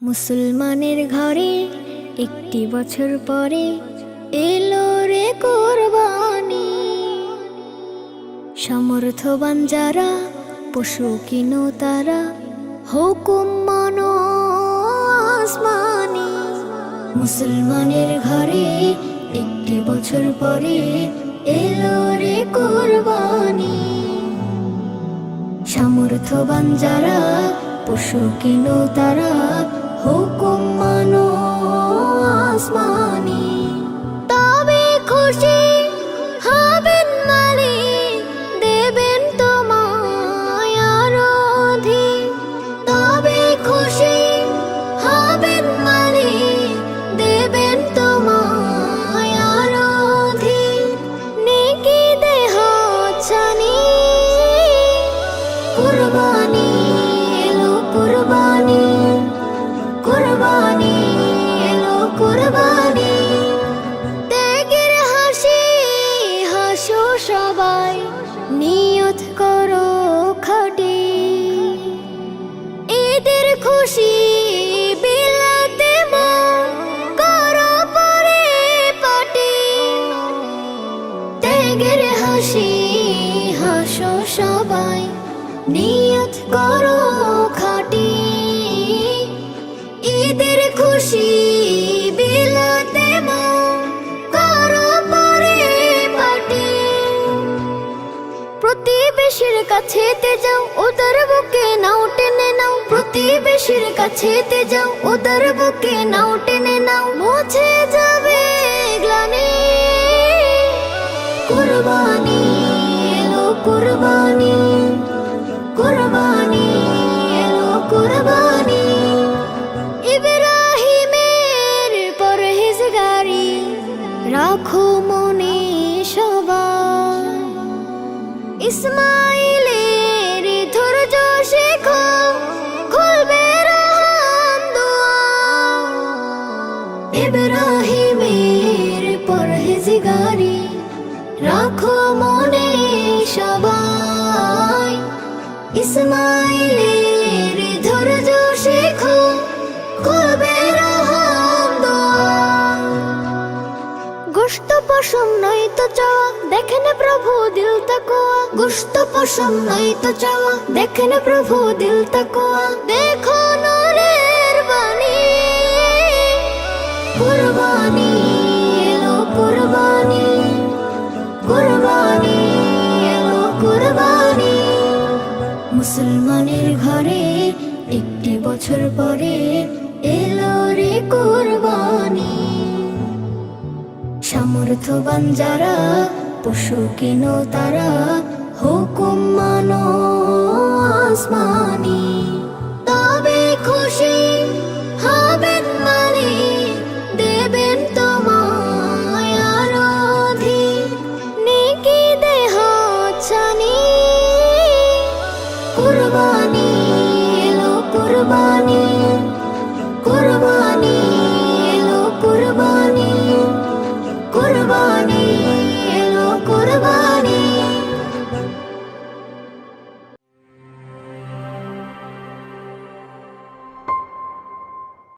মুসলমানের ঘরে একটি বছর পরে এলো রে কোরবানি। সমর্থবান যারা পশু কিনো তারা হুকুম মানো আসমানি। মুসলমানের ঘরে একটি বছর পরে এলো রে কোরবানি। সমর্থবান যারা পশু কিনো তারা হুকুম মানো আসমানি। তবে খুশি হবেন মালিক, দেবেন তোমায় আরো অধিক। তবে খুশি হবেন মালিক, দেবেন তোমায় আরো অধিক। নেকি দেহ ছানি কুরবানি এলো কুরবানি, কুরবানি এলো কুরবানি। ত্যাগের হাসি হাসো সবাই, নিয়ত করো খাঁটি। ঈদের খুশি বিলাতে মন করো পরে পাটি। ত্যাগের হাসি হাসো সবাই, নিয়ত করো খাঁটি। ঈদের খুশি বিলাতে মন করো পরে পাটি। প্রতিবেশীর কাছেতে যাও, ওদের বুকে নাও টেনে নাও। প্রতিবেশীর কাছেতে যাও, ওদের বুকে নাও টেনে নাও। মুছে যাবে গ্লানি। কুরবানি এলো কুরবানি, কুরবানি এলো কুরবানি। ইব্রাহিমের পরহেজগারি রাখো মনে সবাই। ইসমাইলের ধৈর্য শেখো, খুলবে রহম দুয়ার। ইব্রাহিমের পরহেজগারি রাখো মনে সবাই। ইসমাইলের ধৈর্য শেখো, খুলবে রহম দুয়ার। গোশত পশম নাই তো চাওয়া, দেখেন প্রভু দিল তাকওয়া। গোশত পশম নাই তো চাওয়া, দেখেন প্রভু দিল তাকওয়া। দেখো নূরের বাণী। কুরবানি এলো কুরবানি, কুরবানি এলো কুরবানি। মুসলমানের ঘরে একটি বছর পরে এলো রে কোরবানি। সমর্থবান যারা পশু কিনো তারা হুকুম মানো আসমানি। তবে খুশি হবেন মালিক, দেবেন তোমায় আরো অধিক। নেকি দেহ ছানি কুরবানি এলো কুরবানি।